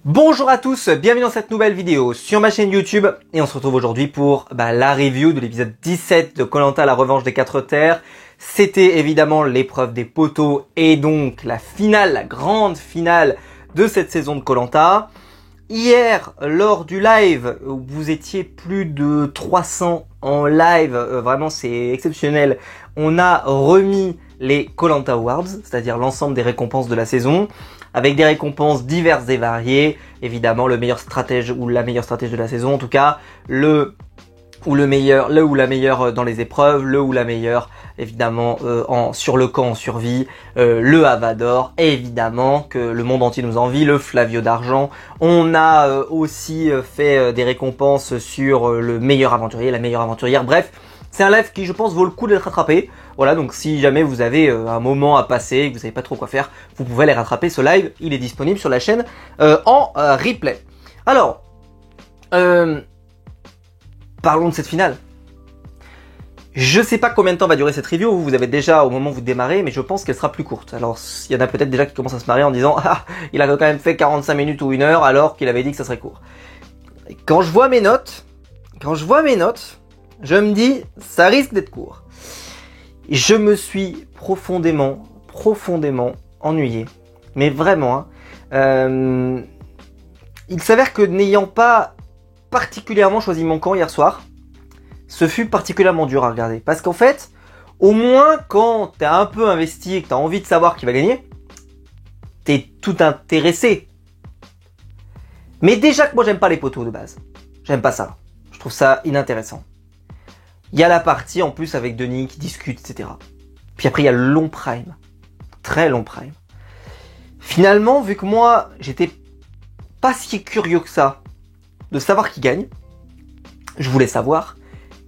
Bonjour à tous, bienvenue dans cette nouvelle vidéo sur ma chaîne YouTube et on se retrouve aujourd'hui pour la review de l'épisode 17 de Koh-Lanta, la revanche des 4 terres. C'était évidemment l'épreuve des poteaux et donc la finale, la grande finale de cette saison de Koh-Lanta. Hier, lors du live, où vous étiez plus de 300 en live, vraiment c'est exceptionnel, on a remis les Koh-Lanta Awards, c'est-à-dire l'ensemble des récompenses de la saison, avec des récompenses diverses et variées, évidemment le meilleur stratège ou la meilleure stratège de la saison, en tout cas le ou la meilleure dans les épreuves, le ou la meilleure évidemment sur le camp en survie, le Havador, et évidemment que le monde entier nous envie, le Flavio d'argent. On a aussi fait des récompenses sur le meilleur aventurier, la meilleure aventurière, bref. C'est un live qui, je pense, vaut le coup d'être rattrapé. Voilà, donc si jamais vous avez un moment à passer et que vous savez pas trop quoi faire, vous pouvez aller rattraper ce live. Il est disponible sur la chaîne en replay. Alors, parlons de cette finale. Je sais pas combien de temps va durer cette review. Vous avez déjà au moment où vous démarrez, mais je pense qu'elle sera plus courte. Alors, il y en a peut-être déjà qui commencent à se marrer en disant « Ah, il a quand même fait 45 minutes ou 1 heure alors qu'il avait dit que ça serait court. » Quand je vois mes notes, je me dis, ça risque d'être court. Je me suis profondément ennuyé. Mais vraiment, hein. Il s'avère que n'ayant pas particulièrement choisi mon camp hier soir, ce fut particulièrement dur à regarder. Parce qu'en fait, au moins quand t'es un peu investi et que t'as envie de savoir qui va gagner, t'es tout intéressé. Mais déjà que moi j'aime pas les poteaux de base. J'aime pas ça. Je trouve ça inintéressant. Il y a la partie en plus avec Denis qui discute, etc. Puis après il y a le long prime. Très long prime. Finalement, vu que moi, j'étais pas si curieux que ça de savoir qui gagne, je voulais savoir,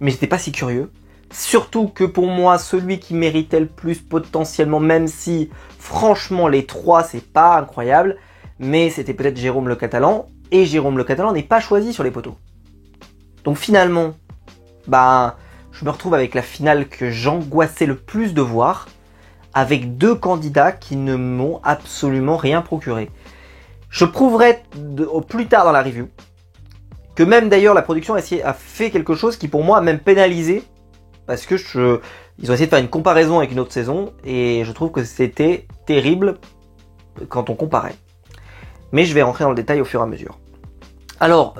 mais j'étais pas si curieux. Surtout que pour moi, celui qui méritait le plus potentiellement, même si franchement les trois c'est pas incroyable, mais c'était peut-être Jérôme le Catalan, et Jérôme le Catalan n'est pas choisi sur les poteaux. Donc finalement, je me retrouve avec la finale que j'angoissais le plus de voir, avec 2 candidats qui ne m'ont absolument rien procuré. Je prouverai au plus tard dans la review que même d'ailleurs la production a fait quelque chose qui pour moi a même pénalisé, parce que ils ont essayé de faire une comparaison avec une autre saison, et je trouve que c'était terrible quand on comparait. Mais je vais rentrer dans le détail au fur et à mesure. Alors,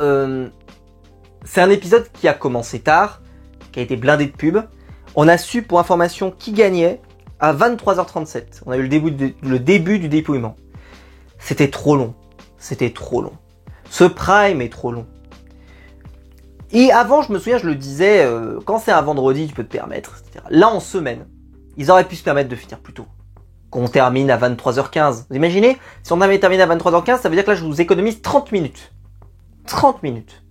c'est un épisode qui a commencé tard, qui a été blindé de pubs. On a su pour information qui gagnait à 23h37. On a eu le début du dépouillement. C'était trop long. Ce prime est trop long. Et avant, je me souviens, je le disais, quand c'est un vendredi, tu peux te permettre, etc. Là, en semaine, ils auraient pu se permettre de finir plus tôt. Qu'on termine à 23h15. Vous imaginez? Si on avait terminé à 23h15, ça veut dire que là, je vous économise 30 minutes. 30 minutes.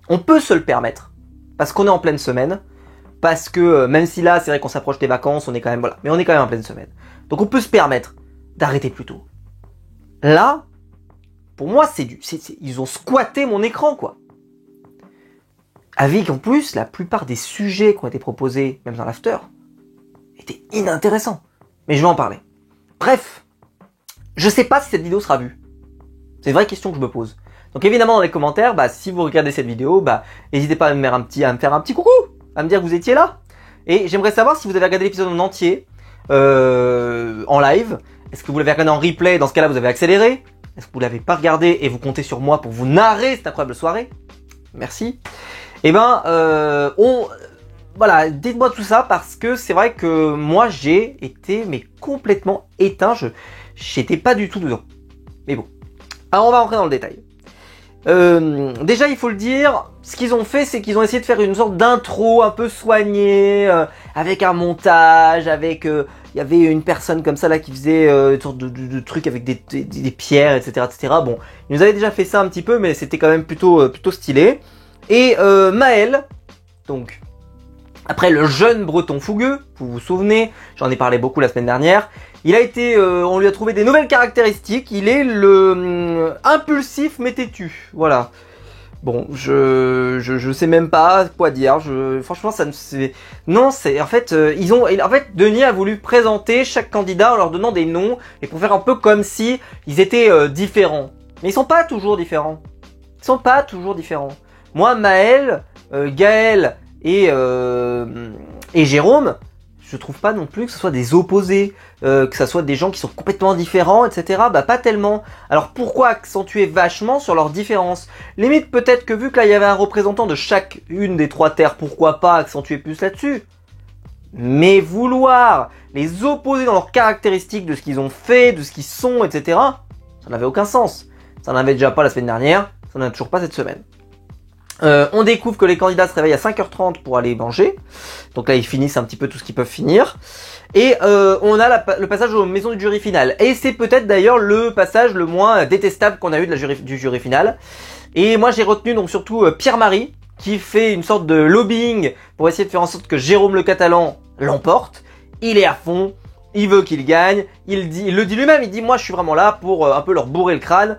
On peut se le permettre. Parce qu'on est en pleine semaine. Parce que, même si là, c'est vrai qu'on s'approche des vacances, on est quand même, voilà. Mais on est quand même en pleine semaine. Donc on peut se permettre d'arrêter plus tôt. Là, pour moi, ils ont squatté mon écran, quoi. Avec, en plus, la plupart des sujets qui ont été proposés, même dans l'after, étaient inintéressants. Mais je vais en parler. Bref. Je sais pas si cette vidéo sera vue. C'est une vraie question que je me pose. Donc évidemment dans les commentaires, si vous regardez cette vidéo, n'hésitez pas à me faire un petit coucou, à me dire que vous étiez là. Et j'aimerais savoir si vous avez regardé l'épisode en entier, en live. Est-ce que vous l'avez regardé en replay? Dans ce cas-là, vous avez accéléré. Est-ce que vous l'avez pas regardé et vous comptez sur moi pour vous narrer cette incroyable soirée? Merci. Voilà, dites-moi tout ça parce que c'est vrai que moi j'ai été complètement éteint. J'étais pas du tout dedans. Mais bon. Alors on va rentrer dans le détail. Déjà il faut le dire, ce qu'ils ont fait c'est qu'ils ont essayé de faire une sorte d'intro un peu soignée, avec un montage, avec il y avait une personne comme ça là qui faisait une sorte de truc avec des pierres, etc., etc. Bon, ils nous avaient déjà fait ça un petit peu, mais c'était quand même plutôt stylé. Et Maël, donc après le jeune breton fougueux, vous vous souvenez, j'en ai parlé beaucoup la semaine dernière. Il a été, on lui a trouvé des nouvelles caractéristiques. Il est le impulsif mais têtu. Voilà. Bon, je sais même pas quoi dire. Franchement, ça ne c'est non, c'est en fait Denis a voulu présenter chaque candidat en leur donnant des noms et pour faire un peu comme si ils étaient différents. Mais ils sont pas toujours différents. Ils sont pas toujours différents. Moi, Maël, Gaël et Jérôme, je trouve pas non plus que ce soit des opposés, que ce soit des gens qui sont complètement différents, etc. Bah pas tellement. Alors pourquoi accentuer vachement sur leurs différences? Limite peut-être que vu que là il y avait un représentant de chacune des trois terres, pourquoi pas accentuer plus là-dessus? Mais vouloir les opposer dans leurs caractéristiques de ce qu'ils ont fait, de ce qu'ils sont, etc. Ça n'avait aucun sens. Ça n'avait déjà pas la semaine dernière, ça n'en a toujours pas cette semaine. On découvre que les candidats se réveillent à 5h30 pour aller manger. Donc là, ils finissent un petit peu tout ce qu'ils peuvent finir. Et on a le passage aux maisons du jury final. Et c'est peut-être d'ailleurs le passage le moins détestable qu'on a eu du jury final. Et moi, j'ai retenu donc surtout Pierre-Marie, qui fait une sorte de lobbying pour essayer de faire en sorte que Jérôme le Catalan l'emporte. Il est à fond, il veut qu'il gagne. Il le dit lui-même, il dit « Moi, je suis vraiment là pour un peu leur bourrer le crâne. »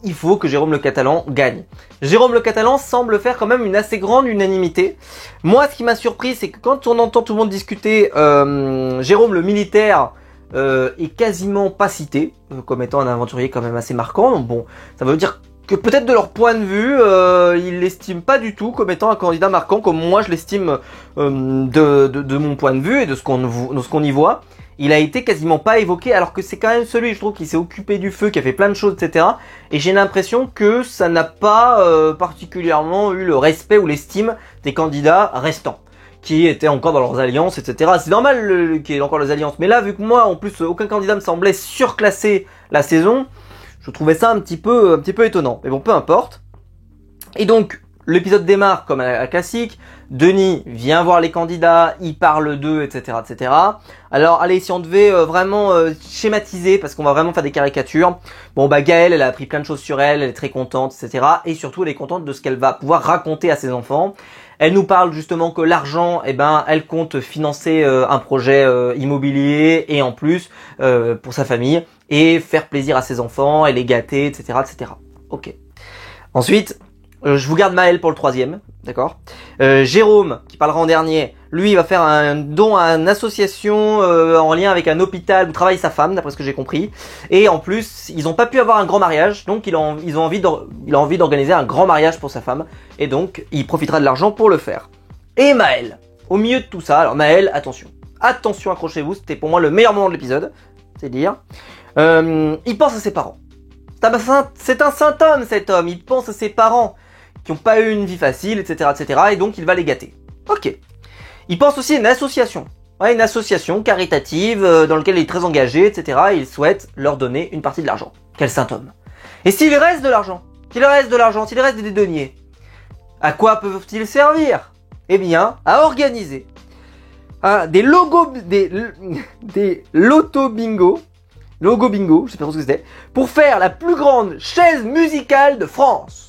il faut que Jérôme le Catalan gagne. Jérôme le Catalan semble faire quand même une assez grande unanimité. Moi, ce qui m'a surpris, c'est que quand on entend tout le monde discuter, Jérôme le militaire est quasiment pas cité comme étant un aventurier quand même assez marquant. Donc bon, ça veut dire que peut-être de leur point de vue, ils l'estiment pas du tout comme étant un candidat marquant, comme moi je l'estime de mon point de vue et de ce qu'on y voit. Il a été quasiment pas évoqué, alors que c'est quand même celui, je trouve, qui s'est occupé du feu, qui a fait plein de choses, etc. Et j'ai l'impression que ça n'a pas particulièrement eu le respect ou l'estime des candidats restants, qui étaient encore dans leurs alliances, etc. C'est normal qu'il y ait encore les alliances, mais là, vu que moi, en plus, aucun candidat me semblait surclasser la saison, je trouvais ça un petit peu étonnant. Mais bon, peu importe. Et donc, l'épisode démarre comme un classique. Denis vient voir les candidats, il parle d'eux, etc., etc. Alors, allez, si on devait vraiment schématiser, parce qu'on va vraiment faire des caricatures. Bon, bah, Gaëlle, elle a appris plein de choses sur elle, elle est très contente, etc. Et surtout, elle est contente de ce qu'elle va pouvoir raconter à ses enfants. Elle nous parle justement que l'argent, eh ben, elle compte financer un projet immobilier et en plus pour sa famille et faire plaisir à ses enfants et les gâter, etc., etc. Ok. Ensuite, je vous garde Maël pour le troisième, d'accord. Jérôme, qui parlera en dernier, lui, il va faire un don à une association en lien avec un hôpital où travaille sa femme, d'après ce que j'ai compris. Et en plus, ils n'ont pas pu avoir un grand mariage, donc il a envie d'organiser un grand mariage pour sa femme. Et donc, il profitera de l'argent pour le faire. Et Maël, au milieu de tout ça, alors Maël, attention. Attention, accrochez-vous, c'était pour moi le meilleur moment de l'épisode, c'est dire. Il pense à ses parents. C'est un saint homme, cet homme, il pense à ses parents qui n'ont pas eu une vie facile, etc., etc., et donc il va les gâter. Ok. Il pense aussi à une association. Ouais, une association caritative dans laquelle il est très engagé, etc., et il souhaite leur donner une partie de l'argent. Quel saint homme. Et s'il reste de l'argent, s'il reste des deniers, à quoi peuvent-ils servir? Eh bien, à organiser des loto bingo, je sais pas trop ce que c'était, pour faire la plus grande chaise musicale de France.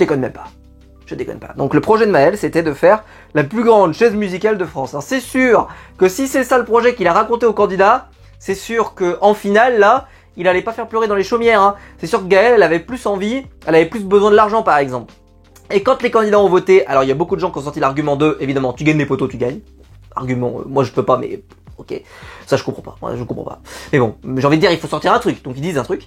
Je déconne pas. Donc le projet de Maël, c'était de faire la plus grande chaise musicale de France. Alors c'est sûr que si c'est ça le projet qu'il a raconté au candidat, c'est sûr que en finale, là, il allait pas faire pleurer dans les chaumières. Hein. C'est sûr que Gaëlle, elle avait plus envie, elle avait plus besoin de l'argent par exemple. Et quand les candidats ont voté, alors il y a beaucoup de gens qui ont sorti l'argument de, évidemment, tu gagnes mes potos, tu gagnes. Argument, moi je peux pas, mais ok, ça je comprends pas. Mais bon, j'ai envie de dire, il faut sortir un truc, donc ils disent un truc.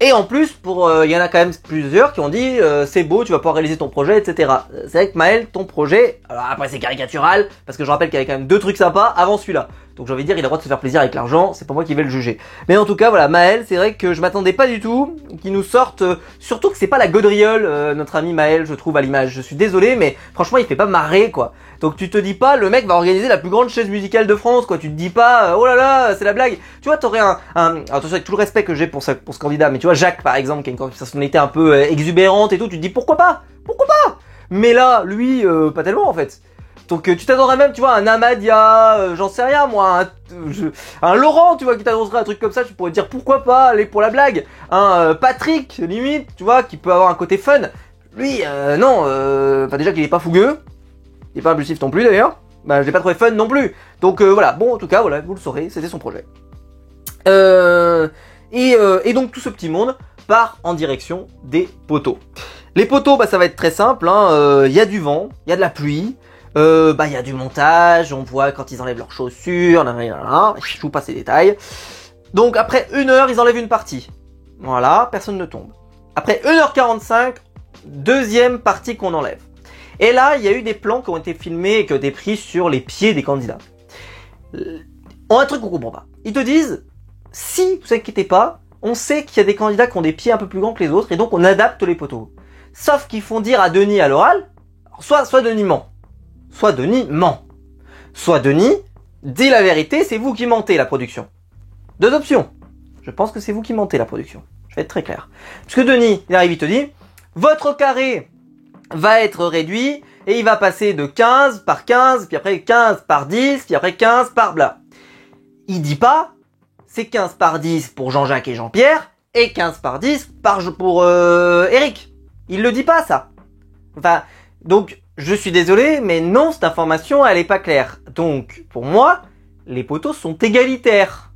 Et en plus, il y en a quand même plusieurs qui ont dit c'est beau, tu vas pouvoir réaliser ton projet, etc. C'est vrai que Maël, ton projet, alors après c'est caricatural, parce que je rappelle qu'il y avait quand même 2 trucs sympas avant celui-là. Donc j'ai envie de dire, il a le droit de se faire plaisir avec l'argent, c'est pas moi qui vais le juger. Mais en tout cas, voilà, Maël, c'est vrai que je m'attendais pas du tout qu'il nous sorte, surtout que c'est pas la gaudriole, notre ami Maël, je trouve, à l'image. Je suis désolé, mais franchement, il fait pas marrer, quoi. Donc tu te dis pas, le mec va organiser la plus grande chaise musicale de France, quoi. Tu te dis pas, oh là là, c'est la blague. Tu vois, t'aurais attention, avec tout le respect que j'ai pour ce candidat, mais tu vois, Jacques, par exemple, qui a une personnalité un peu exubérante et tout, tu te dis, pourquoi pas? Mais là, lui, pas tellement, en fait. Donc tu t'attendrais même, tu vois, un Amadia, j'en sais rien moi, un Laurent, tu vois, qui t'annoncerait un truc comme ça, tu pourrais te dire pourquoi pas aller pour la blague. Un Patrick, limite, tu vois, qui peut avoir un côté fun. Lui, non, déjà qu'il est pas fougueux, il est pas impulsif non plus d'ailleurs, bah je l'ai pas trouvé fun non plus. Donc voilà, bon en tout cas, voilà, vous le saurez, c'était son projet. Et donc tout ce petit monde part en direction des poteaux. Les poteaux, bah ça va être très simple, hein, y a du vent, y a de la pluie. Y a du montage, on voit quand ils enlèvent leurs chaussures, je vous passe les détails. Donc après 1 heure, ils enlèvent une partie. Voilà, personne ne tombe. Après 1h45, deuxième partie qu'on enlève. Et là, il y a eu des plans qui ont été filmés et qui ont été pris sur les pieds des candidats. Un truc qu'on comprend pas. Ils te disent, si vous inquiétez pas, on sait qu'il y a des candidats qui ont des pieds un peu plus grands que les autres et donc on adapte les poteaux. Sauf qu'ils font dire à Denis à l'oral, soit Denis ment, soit Denis ment. Soit Denis dit la vérité, c'est vous qui mentez la production. Deux options. Je pense que c'est vous qui mentez la production. Je vais être très clair. Parce que Denis, il arrive, il te dit, votre carré va être réduit et il va passer de 15 par 15, puis après 15 par 10, puis après 15 par bla. Il dit pas, c'est 15 par 10 pour Jean-Jacques et Jean-Pierre et 15 par 10 pour Eric. Il le dit pas, ça. Enfin, donc, je suis désolé, mais non, cette information, elle est pas claire. Donc, pour moi, les poteaux sont égalitaires.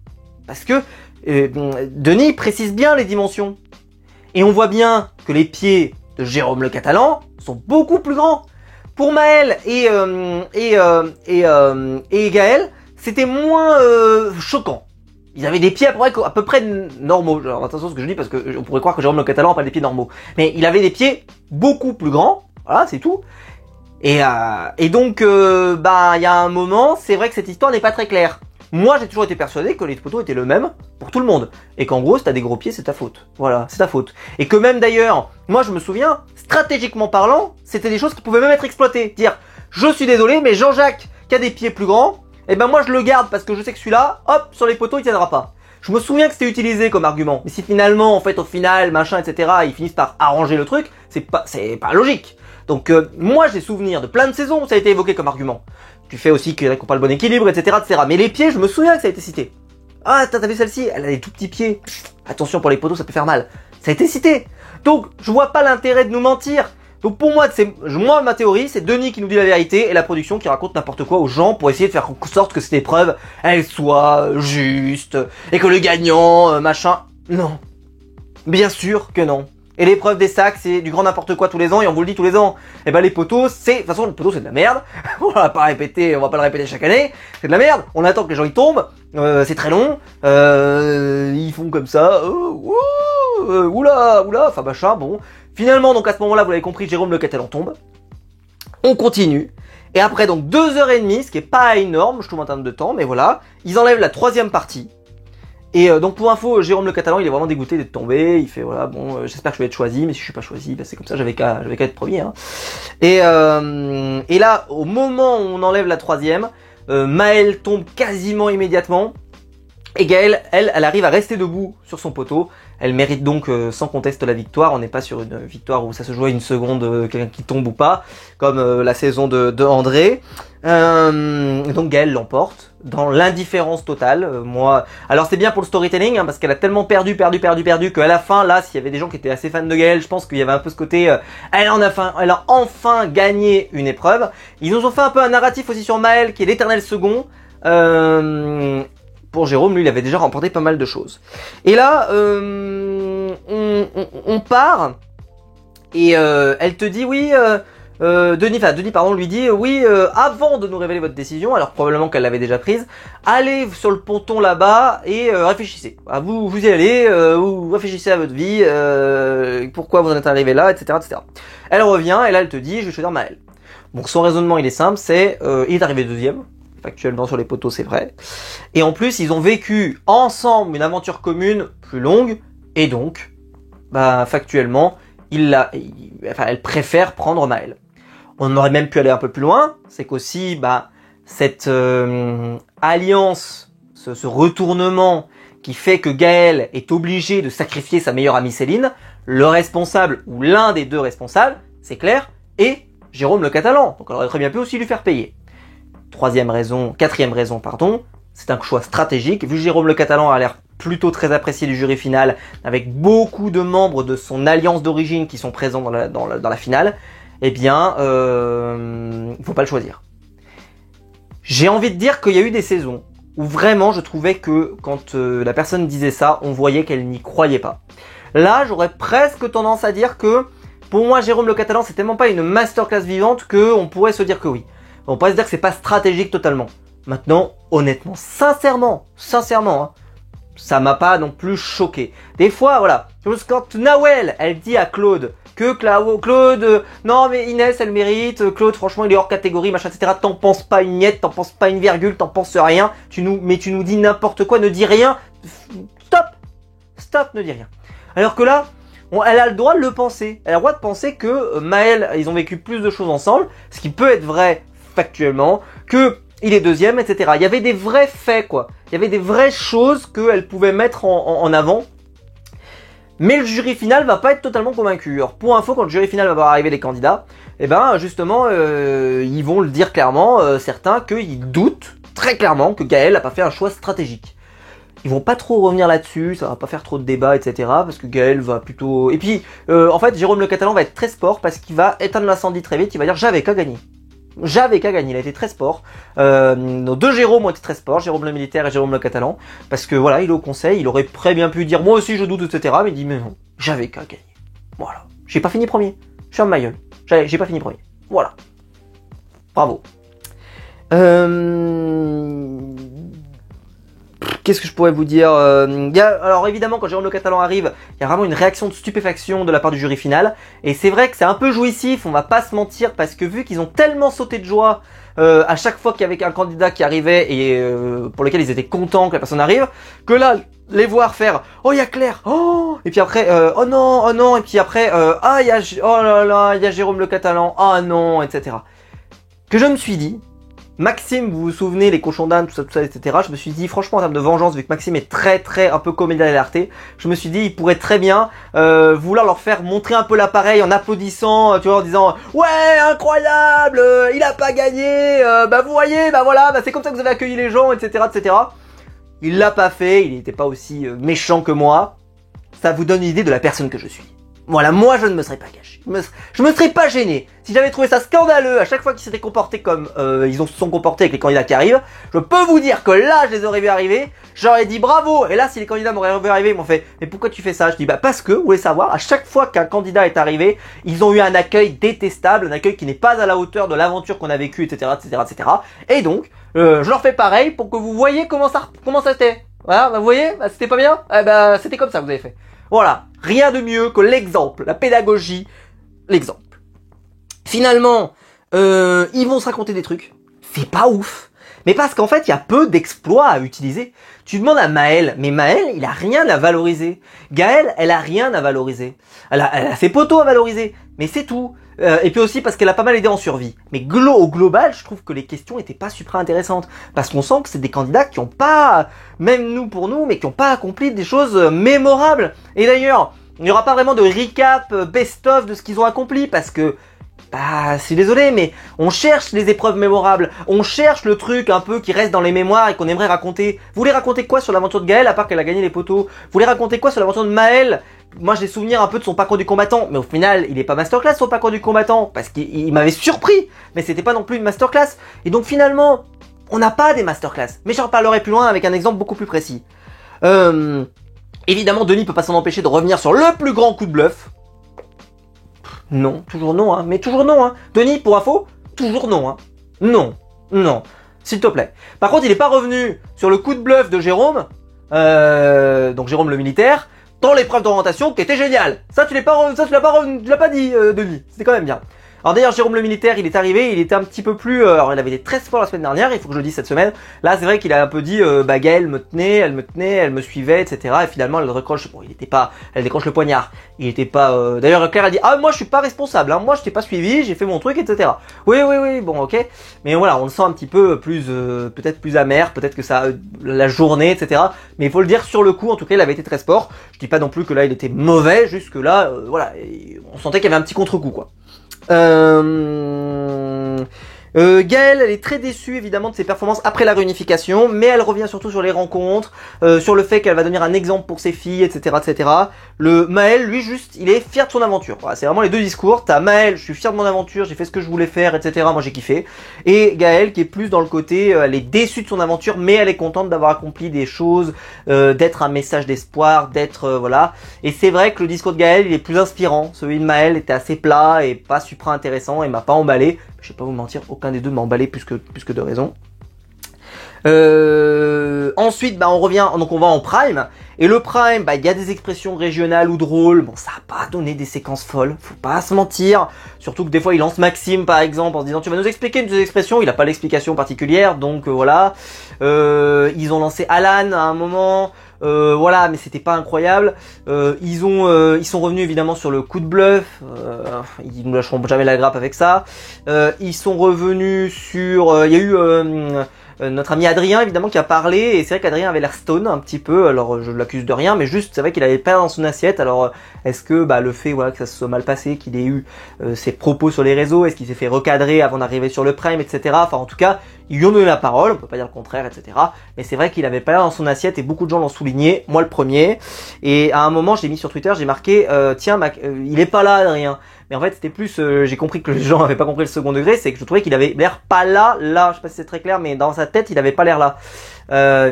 Parce que Denis précise bien les dimensions. Et on voit bien que les pieds de Jérôme Le Catalan sont beaucoup plus grands. Pour Maël et Gaël, c'était moins choquant. Ils avaient des pieds à peu près normaux. Alors, attention à ce que je dis parce que on pourrait croire que Jérôme Le Catalan n'a pas des pieds normaux. Mais il avait des pieds beaucoup plus grands. Voilà, c'est tout. Et donc, il y a un moment, c'est vrai que cette histoire n'est pas très claire. Moi, j'ai toujours été persuadé que les poteaux étaient le même pour tout le monde. Et qu'en gros, si t'as des gros pieds, c'est ta faute. Voilà, c'est ta faute. Et que même d'ailleurs, moi je me souviens, stratégiquement parlant, c'était des choses qui pouvaient même être exploitées. Dire, je suis désolé, mais Jean-Jacques, qui a des pieds plus grands, eh ben moi je le garde parce que je sais que celui-là, hop, sur les poteaux, il tiendra pas. Je me souviens que c'était utilisé comme argument. Mais si finalement, en fait, au final, machin, etc., ils finissent par arranger le truc, c'est pas logique. Donc moi j'ai souvenir de plein de saisons où ça a été évoqué comme argument. Tu fais aussi qu'on parle bon équilibre, etc., etc. Mais les pieds, je me souviens que ça a été cité. Ah, t'as vu celle-ci? Elle a des tout petits pieds. Attention pour les poteaux, ça peut faire mal. Ça a été cité. Donc je vois pas l'intérêt de nous mentir. Donc pour moi, ma théorie, c'est Denis qui nous dit la vérité et la production qui raconte n'importe quoi aux gens pour essayer de faire en sorte que cette épreuve, elle soit juste et que le gagnant, machin. Non. Bien sûr que non. Et l'épreuve des sacs, c'est du grand n'importe quoi tous les ans, et on vous le dit tous les ans. Et ben les poteaux, de toute façon, le poteau c'est de la merde. On va pas le répéter chaque année. C'est de la merde. On attend que les gens y tombent. C'est très long. Ils font comme ça. Oula, enfin machin, bon. Finalement, donc à ce moment-là, vous l'avez compris, Jérôme Le Catalan tombe. On continue. Et après donc 2h30, ce qui est pas énorme, je trouve en termes de temps, mais voilà. Ils enlèvent la troisième partie. Et donc pour info, Jérôme Le Catalan, il est vraiment dégoûté d'être tombé. Il fait voilà, bon, j'espère que je vais être choisi, mais si je suis pas choisi, c'est comme ça, j'avais qu'à être premier. Hein. Et là, au moment où on enlève la troisième, Maël tombe quasiment immédiatement. Et Gaëlle, elle arrive à rester debout sur son poteau. Elle mérite donc sans conteste la victoire. On n'est pas sur une victoire où ça se joue à une seconde, quelqu'un qui tombe ou pas, comme la saison de André. Donc Gaëlle l'emporte dans l'indifférence totale. Moi, alors c'est bien pour le storytelling parce qu'elle a tellement perdu qu'à la fin, là, s'il y avait des gens qui étaient assez fans de Gaëlle, je pense qu'il y avait un peu ce côté, elle a enfin gagné une épreuve. Ils nous ont fait un peu un narratif aussi sur Maël qui est l'éternel second. Pour Jérôme, lui, il avait déjà remporté pas mal de choses. Et là, on part et elle te dit oui. Denis lui dit oui, avant de nous révéler votre décision, alors probablement qu'elle l'avait déjà prise, allez sur le ponton là-bas et réfléchissez. Vous y allez, vous réfléchissez à votre vie, pourquoi vous en êtes arrivé là, etc., etc. Elle revient et là elle te dit je vais choisir Maël. Donc son raisonnement il est simple, c'est il est arrivé deuxième. Factuellement sur les poteaux, c'est vrai. Et en plus, ils ont vécu ensemble une aventure commune plus longue, et donc, factuellement, elle préfère prendre Maël. On aurait même pu aller un peu plus loin, c'est qu'aussi, cette alliance, ce retournement qui fait que Gaël est obligé de sacrifier sa meilleure amie Céline, le responsable, ou l'un des deux responsables, c'est clair, est Jérôme Le Catalan. Donc elle aurait très bien pu aussi lui faire payer. Quatrième raison, c'est un choix stratégique. Vu que Jérôme Le Catalan a l'air plutôt très apprécié du jury final, avec beaucoup de membres de son alliance d'origine qui sont présents dans la finale, eh bien, il faut pas le choisir. J'ai envie de dire qu'il y a eu des saisons où vraiment je trouvais que quand la personne disait ça, on voyait qu'elle n'y croyait pas. Là, j'aurais presque tendance à dire que, pour moi, Jérôme Le Catalan, c'est tellement pas une masterclass vivante qu'on pourrait se dire que oui. On pourrait se dire que c'est pas stratégique totalement. Maintenant, honnêtement, sincèrement, hein, ça m'a pas non plus choqué. Des fois, voilà, Quand Nawel, elle dit à Claude que Claude, non mais Inès elle mérite, Claude franchement il est hors catégorie, machin, etc. T'en penses pas une miette, t'en penses pas une virgule, t'en penses rien, mais tu nous dis n'importe quoi, ne dis rien, stop, ne dis rien. Alors que là, elle a le droit de le penser, elle a le droit de penser que Maël, ils ont vécu plus de choses ensemble, ce qui peut être vrai factuellement, que il est deuxième, etc. Il y avait des vrais faits, quoi. Il y avait des vraies choses qu'elle pouvait mettre en avant. Mais le jury final va pas être totalement convaincu. Alors pour info, quand le jury final va voir arriver les candidats, eh ben justement, ils vont le dire clairement, certains, qu'ils doutent très clairement que Gaël a pas fait un choix stratégique. Ils vont pas trop revenir là-dessus, ça va pas faire trop de débats, etc. Parce que Gaël va plutôt... Et puis, en fait, Jérôme Le Catalan va être très sport parce qu'il va éteindre l'incendie très vite, il va dire « j'avais qu'à gagner ». J'avais qu'à gagner, il a été très sport. Nos deux Jérôme ont été très sport, Jérôme le militaire et Jérôme le catalan. Parce que voilà, il est au conseil, il aurait très bien pu dire moi aussi je doute, etc. Mais il dit mais non, j'avais qu'à gagner. Voilà. J'ai pas fini premier. Je ferme ma gueule. J'ai pas fini premier. Voilà. Bravo. Qu'est-ce que je pourrais vous dire alors évidemment, quand Jérôme Le Catalan arrive, il y a vraiment une réaction de stupéfaction de la part du jury final. Et c'est vrai que c'est un peu jouissif, on va pas se mentir, parce que vu qu'ils ont tellement sauté de joie à chaque fois qu'il y avait un candidat qui arrivait et pour lequel ils étaient contents que la personne arrive, que là, les voir faire « Oh, il y a Claire !» Oh, et puis après « Oh non !» Et puis après « Ah, il y a Jérôme Le Catalan !» Ah non, etc. Que je me suis dit... Maxime, vous vous souvenez, les cochons d'âne, tout ça, etc. Je me suis dit, franchement, en termes de vengeance, vu que Maxime est très un peu comédien dell'arte, je me suis dit, il pourrait très bien vouloir leur faire montrer un peu l'appareil en applaudissant, tu vois, en disant, ouais, incroyable, il a pas gagné, bah vous voyez, bah voilà, bah c'est comme ça que vous avez accueilli les gens, etc., etc. Il l'a pas fait, il n'était pas aussi méchant que moi. Ça vous donne une idée de la personne que je suis. Voilà, moi je ne me serais pas caché. Je me serais pas gêné. Si j'avais trouvé ça scandaleux à chaque fois qu'ils s'étaient comportés comme se sont comportés avec les candidats qui arrivent, je peux vous dire que là je les aurais vu arriver, j'aurais dit bravo. Et là si les candidats m'auraient vu arriver, ils m'ont fait mais pourquoi tu fais ça? Je dis bah parce que, vous voulez savoir, à chaque fois qu'un candidat est arrivé, ils ont eu un accueil détestable, un accueil qui n'est pas à la hauteur de l'aventure qu'on a vécue, etc., etc., etc. Et donc, je leur fais pareil pour que vous voyez comment ça c'était. Voilà, bah, vous voyez, bah, c'était pas bien, bah c'était comme ça que vous avez fait. Voilà, rien de mieux que l'exemple, la pédagogie, l'exemple. Finalement, ils vont se raconter des trucs, c'est pas ouf, mais parce qu'en fait, il y a peu d'exploits à utiliser. Tu demandes à Maël, mais Maël, il a rien à valoriser. Gaël, elle a rien à valoriser. Elle a ses poteaux à valoriser, mais c'est tout. Et puis aussi parce qu'elle a pas mal aidé en survie. Mais au global, je trouve que les questions étaient pas super intéressantes. Parce qu'on sent que c'est des candidats qui ont pas, même nous pour nous, mais qui ont pas accompli des choses mémorables. Et d'ailleurs, il n'y aura pas vraiment de recap best-of de ce qu'ils ont accompli parce que bah, je suis désolé, mais on cherche les épreuves mémorables, on cherche le truc un peu qui reste dans les mémoires et qu'on aimerait raconter. Vous voulez raconter quoi sur l'aventure de Gaël, à part qu'elle a gagné les poteaux? Vous voulez raconter quoi sur l'aventure de Maël? Moi j'ai souvenir un peu de son parcours du combattant, mais au final il est pas masterclass son parcours du combattant, parce qu'il m'avait surpris, mais c'était pas non plus une masterclass. Et donc finalement, on n'a pas des masterclass, mais j'en parlerai plus loin avec un exemple beaucoup plus précis. Évidemment Denis peut pas s'en empêcher de revenir sur le plus grand coup de bluff. Non, toujours non, hein, mais toujours non, hein. Denis, pour info, toujours non, hein. Non, s'il te plaît. Par contre, il n'est pas revenu sur le coup de bluff de Jérôme, donc Jérôme le militaire, dans l'épreuve d'orientation qui était géniale. Ça, tu l'as pas dit, Denis. C'était quand même bien. Alors d'ailleurs, Jérôme le militaire, il est arrivé, il était un petit peu plus... alors il avait des 13 sports la semaine dernière, il faut que je le dise cette semaine. Là, c'est vrai qu'il a un peu dit, bah Gaëlle me tenait, elle me suivait, etc. Et finalement, elle décroche le poignard. Il était pas... D'ailleurs, Claire a dit, ah moi je suis pas responsable, hein, moi je t'ai pas suivi, j'ai fait mon truc, etc. Oui, bon, ok. Mais voilà, on le sent un petit peu plus, peut-être plus amer, peut-être que ça, la journée, etc. Mais il faut le dire sur le coup, en tout cas, il avait été très sport. Je dis pas non plus que là, il était mauvais, juste que là, voilà, on sentait qu'il y avait un petit contre-coup, quoi. Gaëlle, elle est très déçue évidemment de ses performances après la réunification, mais elle revient surtout sur les rencontres, sur le fait qu'elle va devenir un exemple pour ses filles, etc., etc. Le Maël, lui, juste, il est fier de son aventure. Voilà, c'est vraiment les deux discours. T'as Maël, je suis fier de mon aventure, j'ai fait ce que je voulais faire, etc. Moi, j'ai kiffé. Et Gaëlle, qui est plus dans le côté, elle est déçue de son aventure, mais elle est contente d'avoir accompli des choses, d'être un message d'espoir, d'être, voilà. Et c'est vrai que le discours de Gaëlle, il est plus inspirant. Celui de Maël était assez plat et pas super intéressant et m'a pas emballé. Je vais pas vous mentir, aucun des deux m'a emballé plus que de raison. Ensuite, bah, on revient, donc on va en prime. Et le Prime, bah il y a des expressions régionales ou drôles, bon ça a pas donné des séquences folles, faut pas se mentir, surtout que des fois il lance Maxime par exemple en se disant tu vas nous expliquer une des expressions, il a pas l'explication particulière, donc voilà. Ils ont lancé Alan à un moment, voilà, mais c'était pas incroyable. Ils sont revenus évidemment sur le coup de bluff, ils ne lâcheront jamais la grappe avec ça. Ils sont revenus sur, il y a eu notre ami Adrien évidemment qui a parlé, et c'est vrai qu'Adrien avait l'air stone un petit peu, alors je l'accuse de rien, mais juste c'est vrai qu'il avait pas dans son assiette. Alors est-ce que le fait voilà que ça se soit mal passé, qu'il ait eu ses propos sur les réseaux, est-ce qu'il s'est fait recadrer avant d'arriver sur le Prime, etc. Enfin en tout cas ils lui ont donné la parole, on peut pas dire le contraire, etc. Mais c'est vrai qu'il avait pas l'air dans son assiette et beaucoup de gens l'ont souligné, moi le premier. Et à un moment je l'ai mis sur Twitter, j'ai marqué tiens il est pas là Adrien. Mais en fait c'était plus, j'ai compris que les gens avaient pas compris le second degré, c'est que je trouvais qu'il avait l'air pas là, je sais pas si c'est très clair, mais dans sa tête il avait pas l'air là.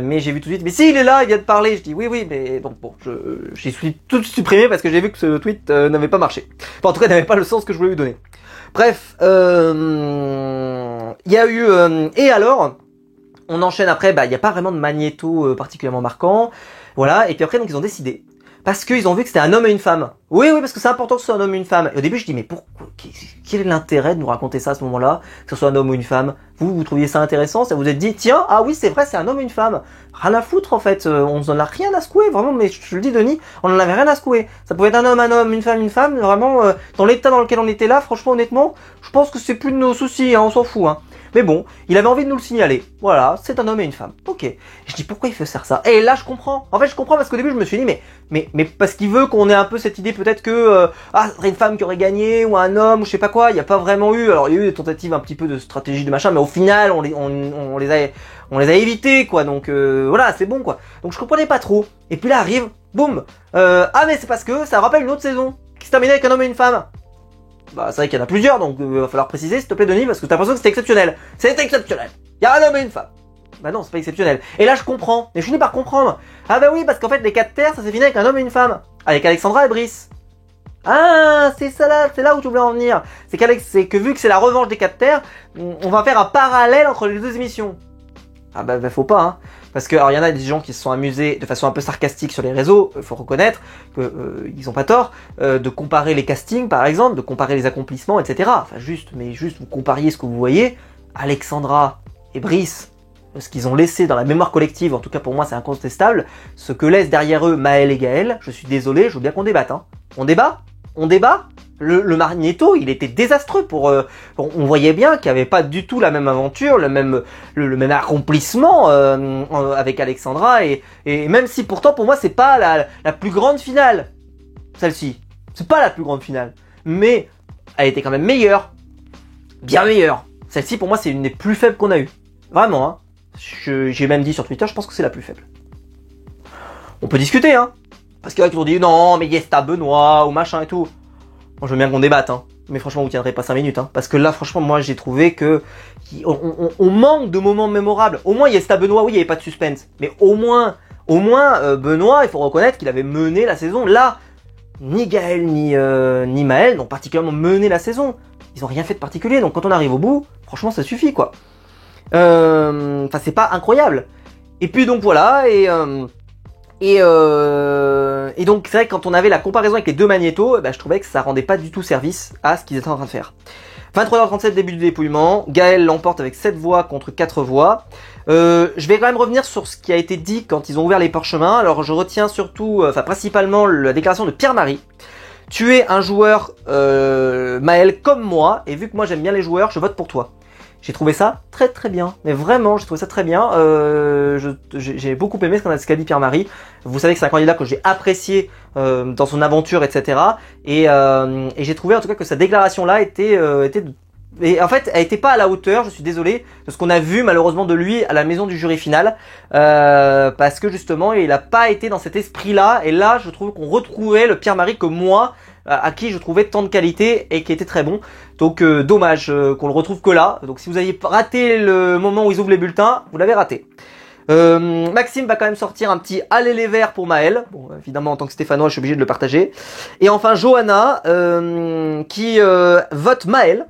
Mais j'ai vu tout de suite, mais si il est là, il vient de parler, je dis oui, mais donc bon, j'ai tout supprimé parce que j'ai vu que ce tweet n'avait pas marché. Enfin en tout cas n'avait pas le sens que je voulais lui donner. Bref, il y a eu, et alors, on enchaîne après, il n'y a pas vraiment de magnéto particulièrement marquant, voilà, et puis après donc ils ont décidé. Parce qu'ils ont vu que c'était un homme et une femme. Oui, parce que c'est important que ce soit un homme et une femme. Et au début, je dis, mais pourquoi, quel est l'intérêt de nous raconter ça à ce moment-là, que ce soit un homme ou une femme? Vous trouviez ça intéressant? Ça vous êtes dit, tiens, ah oui, c'est vrai, c'est un homme et une femme. Rien à foutre, en fait. On en a rien à secouer, vraiment, mais je le dis, Denis, on en avait rien à secouer. Ça pouvait être un homme, une femme, vraiment, dans l'état dans lequel on était là, franchement, honnêtement, je pense que c'est plus de nos soucis, hein, on s'en fout, hein. Mais bon, il avait envie de nous le signaler. Voilà, c'est un homme et une femme. Ok. Je dis pourquoi il fait faire ça? Et là je comprends. En fait je comprends parce qu'au début je me suis dit mais parce qu'il veut qu'on ait un peu cette idée peut-être que ça serait une femme qui aurait gagné ou un homme ou je sais pas quoi. Il n'y a pas vraiment eu. Alors il y a eu des tentatives un petit peu de stratégie de machin, mais au final on les a évités quoi. Donc voilà, c'est bon quoi. Donc je comprenais pas trop. Et puis là arrive, boum. Ah mais c'est parce que ça rappelle une autre saison qui se terminait avec un homme et une femme. Bah c'est vrai qu'il y en a plusieurs, donc va falloir préciser s'il te plaît Denis, parce que t'as l'impression que c'était exceptionnel. C'est exceptionnel. Il y a un homme et une femme. Bah non, c'est pas exceptionnel. Et là je comprends, mais je finis par comprendre. Ah bah oui, parce qu'en fait les 4 terres, ça s'est fini avec un homme et une femme. Avec Alexandra et Brice. Ah, c'est ça là, c'est là où tu voulais en venir. C'est que vu que c'est la revanche des 4 terres, on va faire un parallèle entre les deux émissions. Ah bah faut pas, hein. Parce que alors il y en a des gens qui se sont amusés de façon un peu sarcastique sur les réseaux, faut reconnaître que ils ont pas tort, de comparer les castings par exemple, de comparer les accomplissements, etc. Enfin juste vous compariez ce que vous voyez, Alexandra et Brice, ce qu'ils ont laissé dans la mémoire collective, en tout cas pour moi c'est incontestable, ce que laissent derrière eux Maël et Gaël, je suis désolé, je veux bien qu'on débatte, hein. On débat? Le Magnéto, il était désastreux on voyait bien qu'il n'y avait pas du tout la même aventure, le même accomplissement avec Alexandra et même si pourtant pour moi c'est pas la plus grande finale, celle-ci, c'est pas la plus grande finale, mais elle était quand même meilleure, bien meilleure. Celle-ci pour moi c'est une des plus faibles qu'on a eues, vraiment. Hein. J'ai même dit sur Twitter, je pense que c'est la plus faible. On peut discuter, hein. Parce qu'il y en a qui ont dit non mais yes t'as Benoît ou machin et tout. Moi je veux bien qu'on débatte, hein. Mais franchement vous tiendrez pas 5 minutes, hein. Parce que là franchement moi j'ai trouvé que on manque de moments mémorables. Au moins yes t'as Benoît, oui il y avait pas de suspense. Mais au moins Benoît, il faut reconnaître qu'il avait mené la saison. Là, ni Gaël ni Maël n'ont particulièrement mené la saison. Ils ont rien fait de particulier. Donc quand on arrive au bout, franchement ça suffit quoi. Enfin c'est pas incroyable. Et puis donc voilà et donc c'est vrai que quand on avait la comparaison avec les deux magnétos, je trouvais que ça rendait pas du tout service à ce qu'ils étaient en train de faire. 23h37, début du dépouillement, Gaël l'emporte avec 7 voix contre 4 voix. Je vais quand même revenir sur ce qui a été dit quand ils ont ouvert les parchemins. Alors je retiens surtout, principalement la déclaration de Pierre-Marie. Tu es un joueur Maël comme moi, et vu que moi j'aime bien les joueurs, je vote pour toi. J'ai trouvé ça très très bien, mais vraiment j'ai trouvé ça très bien, j'ai beaucoup aimé ce qu'a dit Pierre-Marie. Vous savez que c'est un candidat que j'ai apprécié dans son aventure, etc. Et j'ai trouvé en tout cas que sa déclaration là et en fait elle était pas à la hauteur, je suis désolé, de ce qu'on a vu malheureusement de lui à la maison du jury final, parce que justement il a pas été dans cet esprit là, et là je trouve qu'on retrouvait le Pierre-Marie que moi, à qui je trouvais tant de qualité et qui était très bon. Donc dommage qu'on le retrouve que là. Donc si vous aviez raté le moment où ils ouvrent les bulletins, vous l'avez raté. Maxime va quand même sortir un petit allez les verts pour Maël. Bon, évidemment en tant que Stéphanois, je suis obligé de le partager. Et enfin Johanna qui vote Maël,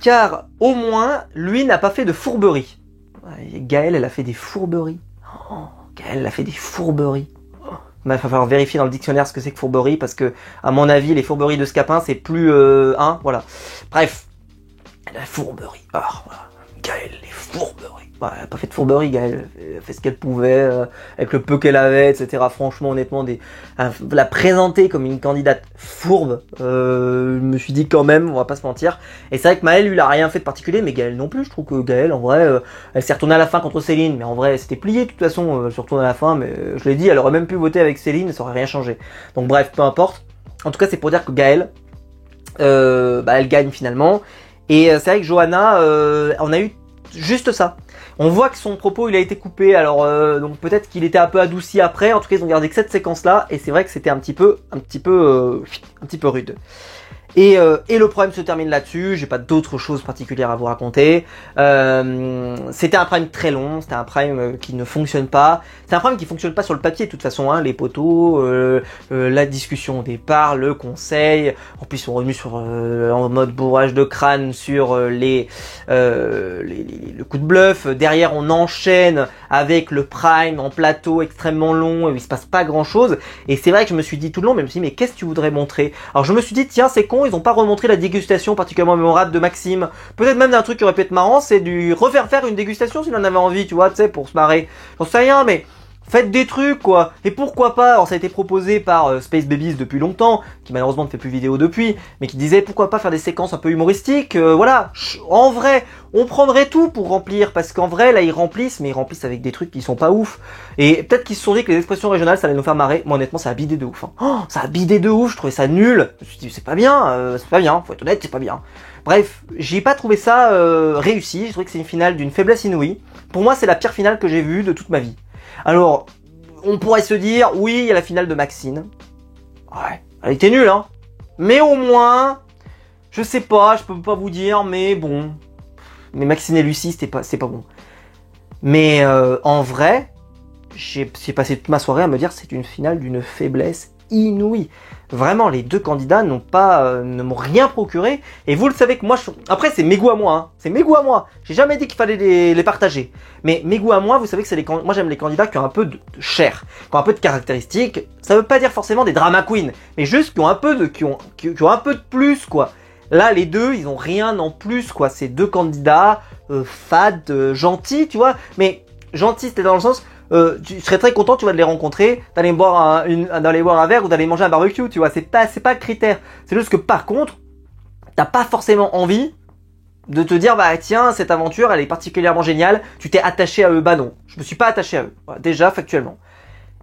car au moins lui n'a pas fait de fourberie. Gaël, elle a fait des fourberies. Oh, Gaël, elle a fait des fourberies. Oh. Il va falloir vérifier dans le dictionnaire ce que c'est que fourberie, parce que, à mon avis, les fourberies de Scapin, c'est plus, voilà. Bref. La fourberie. Ah, voilà. Gaëlle, les fourberies. Bah, elle a pas fait de fourberie, Gaëlle. Elle a fait ce qu'elle pouvait, avec le peu qu'elle avait, etc. Franchement, honnêtement, la présenter comme une candidate fourbe, je me suis dit quand même, on va pas se mentir. Et c'est vrai que Maëlle, lui, il a rien fait de particulier, mais Gaëlle non plus. Je trouve que Gaëlle, en vrai, elle s'est retournée à la fin contre Céline, mais en vrai, c'était plié, de toute façon, elle s'est retournée à la fin, mais je l'ai dit, elle aurait même pu voter avec Céline, ça aurait rien changé. Donc bref, peu importe. En tout cas, c'est pour dire que Gaëlle, elle gagne finalement. Et c'est vrai que Johanna, on a eu juste ça. On voit que son propos il a été coupé, alors donc peut-être qu'il était un peu adouci après. En tout cas, ils ont gardé que cette séquence-là, et c'est vrai que c'était un petit peu rude. Et le problème se termine là-dessus. J'ai pas d'autres choses particulières à vous raconter. C'était un prime très long, c'était un prime qui ne fonctionne pas. C'est un prime qui fonctionne pas sur le papier de toute façon, hein, les poteaux, la discussion au départ, le conseil. En plus, ils sont revenus sur en mode bourrage de crâne sur le coup de bluff. Derrière, on enchaîne avec le prime en plateau extrêmement long où il se passe pas grand-chose. Et c'est vrai que je me suis dit tout le long, mais je me suis dit mais qu'est-ce que tu voudrais montrer? Alors je me suis dit tiens, c'est con, ils ont pas remontré la dégustation particulièrement mémorable de Maxime. Peut-être même d'un truc qui aurait pu être marrant, c'est du refaire faire une dégustation s'il en avait envie, tu vois, tu sais, pour se marrer. J'en sais rien, mais faites des trucs, quoi. Et pourquoi pas? Alors ça a été proposé par Space Babies depuis longtemps, qui malheureusement ne fait plus vidéo depuis, mais qui disait pourquoi pas faire des séquences un peu humoristiques. Voilà, en vrai, on prendrait tout pour remplir, parce qu'en vrai, là, ils remplissent, mais ils remplissent avec des trucs qui sont pas ouf. Et peut-être qu'ils se sont dit que les expressions régionales, ça allait nous faire marrer. Moi, honnêtement, ça a bidé de ouf. Hein. Oh, ça a bidé de ouf, je trouvais ça nul. Je me suis dit, c'est pas bien, faut être honnête, c'est pas bien. Bref, j'ai pas trouvé ça réussi. Je trouvais que c'est une finale d'une faiblesse inouïe. Pour moi, c'est la pire finale que j'ai vue de toute ma vie. Alors, on pourrait se dire, oui, il y a la finale de Maxine. Ouais, elle était nulle, hein. Mais au moins, je sais pas, je peux pas vous dire, mais bon. Mais Maxine et Lucie, c'est pas bon. Mais en vrai, j'ai passé toute ma soirée à me dire c'est une finale d'une faiblesse inouïe. Vraiment, les deux candidats ne m'ont rien procuré. Et vous le savez que moi, après c'est mes goûts à moi, hein. C'est mes goûts à moi. J'ai jamais dit qu'il fallait les partager. Mais mes goûts à moi, vous savez que c'est moi j'aime les candidats qui ont un peu de chair, qui ont un peu de caractéristiques. Ça veut pas dire forcément des drama queens, mais juste qui ont un peu de plus, quoi. Là, les deux, ils ont rien en plus, quoi. C'est deux candidats fades, gentils, tu vois. Mais gentils, c'était dans le sens, tu serais très content, tu vois, de les rencontrer, d'aller boire un verre ou d'aller manger un barbecue, tu vois. C'est pas le critère. C'est juste que par contre, t'as pas forcément envie de te dire, bah tiens, cette aventure, elle est particulièrement géniale. Tu t'es attaché à eux. Bah non, je me suis pas attaché à eux. Voilà, déjà, factuellement.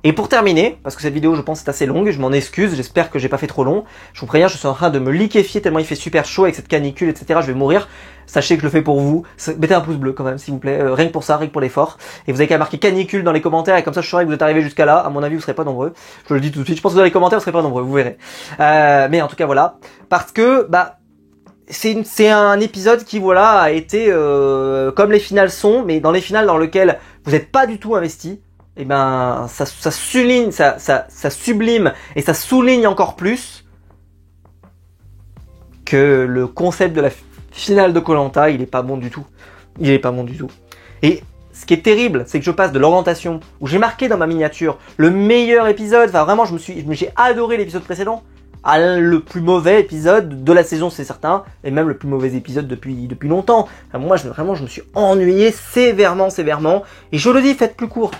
Et pour terminer, parce que cette vidéo je pense est assez longue, je m'en excuse, j'espère que j'ai pas fait trop long. Je vous préviens, je suis en train de me liquéfier tellement il fait super chaud avec cette canicule, etc. Je vais mourir. Sachez que je le fais pour vous. Mettez un pouce bleu quand même, s'il vous plaît. Rien que pour ça, rien que pour l'effort. Et vous avez qu'à marquer canicule dans les commentaires et comme ça je saurai que vous êtes arrivé jusqu'à là. À mon avis, vous serez pas nombreux. Je le dis tout de suite. Je pense que dans les commentaires, vous serez pas nombreux, vous verrez. Mais en tout cas, voilà. Parce que, bah, c'est un épisode qui, voilà, a été comme les finales sont, mais dans les finales dans lesquelles vous n'êtes pas du tout investi. Et ben ça souligne, ça sublime et ça souligne encore plus que le concept de la finale de Koh-Lanta, il est pas bon du tout. Il est pas bon du tout. Et ce qui est terrible, c'est que je passe de l'orientation où j'ai marqué dans ma miniature le meilleur épisode, enfin vraiment j'ai adoré l'épisode précédent, à le plus mauvais épisode de la saison, c'est certain, et même le plus mauvais épisode depuis longtemps. Enfin, moi, je me suis ennuyé sévèrement, et je le dis, faites plus court.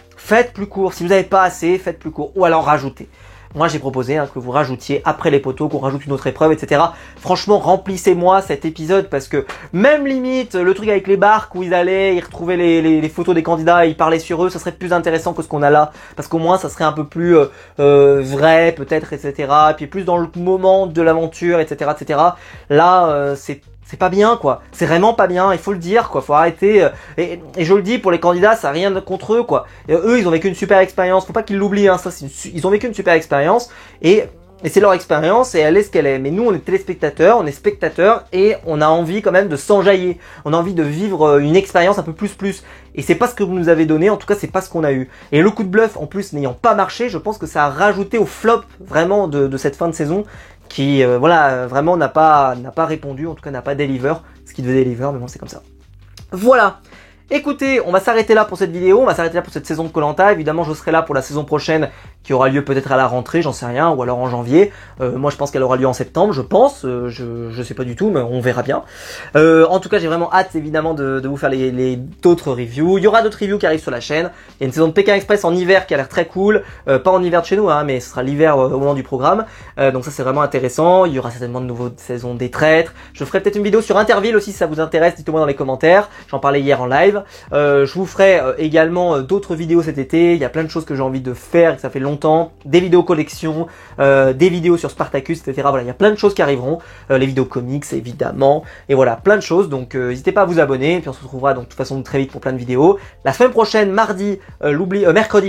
Si vous n'avez pas assez, faites plus court, ou alors rajoutez. Moi, j'ai proposé que vous rajoutiez après les poteaux, qu'on rajoute une autre épreuve, etc. Franchement, remplissez-moi cet épisode parce que même limite, le truc avec les barques où ils allaient, ils retrouvaient les photos des candidats et ils parlaient sur eux, ça serait plus intéressant que ce qu'on a là. Parce qu'au moins, ça serait un peu plus vrai, peut-être, etc. Et puis plus dans le moment de l'aventure, etc., etc. Là, c'est pas bien, quoi. C'est vraiment pas bien, il faut le dire, quoi. Faut arrêter. Et je le dis, pour les candidats, ça n'a rien contre eux, quoi. Et eux, ils ont vécu une super expérience. Faut pas qu'ils l'oublient, hein. Ils ont vécu une super expérience. Et c'est leur expérience et elle est ce qu'elle est. Mais nous, on est téléspectateurs, on est spectateurs et on a envie quand même de s'enjailler. On a envie de vivre une expérience un peu plus. Et c'est pas ce que vous nous avez donné, en tout cas, c'est pas ce qu'on a eu. Et le coup de bluff, en plus, n'ayant pas marché, je pense que ça a rajouté au flop, vraiment, de cette fin de saison. Qui voilà, vraiment n'a pas répondu, en tout cas n'a pas deliver ce qui devait deliver, mais bon, c'est comme ça. Voilà. Écoutez, on va s'arrêter là pour cette vidéo, on va s'arrêter là pour cette saison de Koh-Lanta. Évidemment, je serai là pour la saison prochaine qui aura lieu peut-être à la rentrée, j'en sais rien, ou alors en janvier. Moi je pense qu'elle aura lieu en septembre, je pense, je sais pas du tout, mais on verra bien. En tout cas j'ai vraiment hâte évidemment de vous faire les d'autres reviews. Il y aura d'autres reviews qui arrivent sur la chaîne. Il y a une saison de Pékin Express en hiver qui a l'air très cool, pas en hiver de chez nous, hein, mais ce sera l'hiver au moment du programme. Donc ça c'est vraiment intéressant. Il y aura certainement de nouvelles saisons des traîtres. Je ferai peut-être une vidéo sur Interville aussi si ça vous intéresse, dites-moi dans les commentaires. J'en parlais hier en live. Je vous ferai également d'autres vidéos cet été. Il y a plein de choses que j'ai envie de faire, que ça fait longtemps. Des vidéos collections, des vidéos sur Spartacus, etc. Voilà, il y a plein de choses qui arriveront. Les vidéos comics évidemment. Et voilà, plein de choses. Donc n'hésitez pas à vous abonner. Et puis on se retrouvera donc de toute façon très vite pour plein de vidéos. La semaine prochaine, mercredi,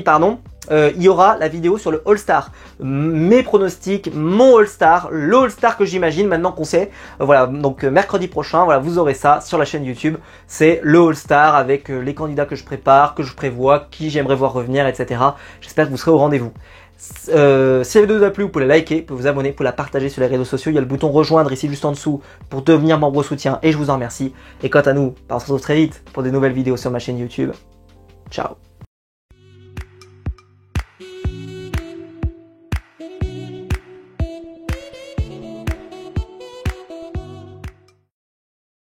pardon. Il y aura la vidéo sur le All-Star, mes pronostics, mon All-Star, le All-Star que j'imagine maintenant qu'on sait. Voilà, donc mercredi prochain, voilà, vous aurez ça sur la chaîne YouTube. C'est le All-Star avec les candidats que je prépare, que je prévois, qui j'aimerais voir revenir, etc. J'espère que vous serez au rendez-vous. Si la vidéo vous a plu, vous pouvez la liker, vous pouvez vous abonner, vous pouvez la partager sur les réseaux sociaux. Il y a le bouton rejoindre ici juste en dessous pour devenir membre soutien et je vous en remercie. Et quant à nous, on se retrouve très vite pour des nouvelles vidéos sur ma chaîne YouTube. Ciao.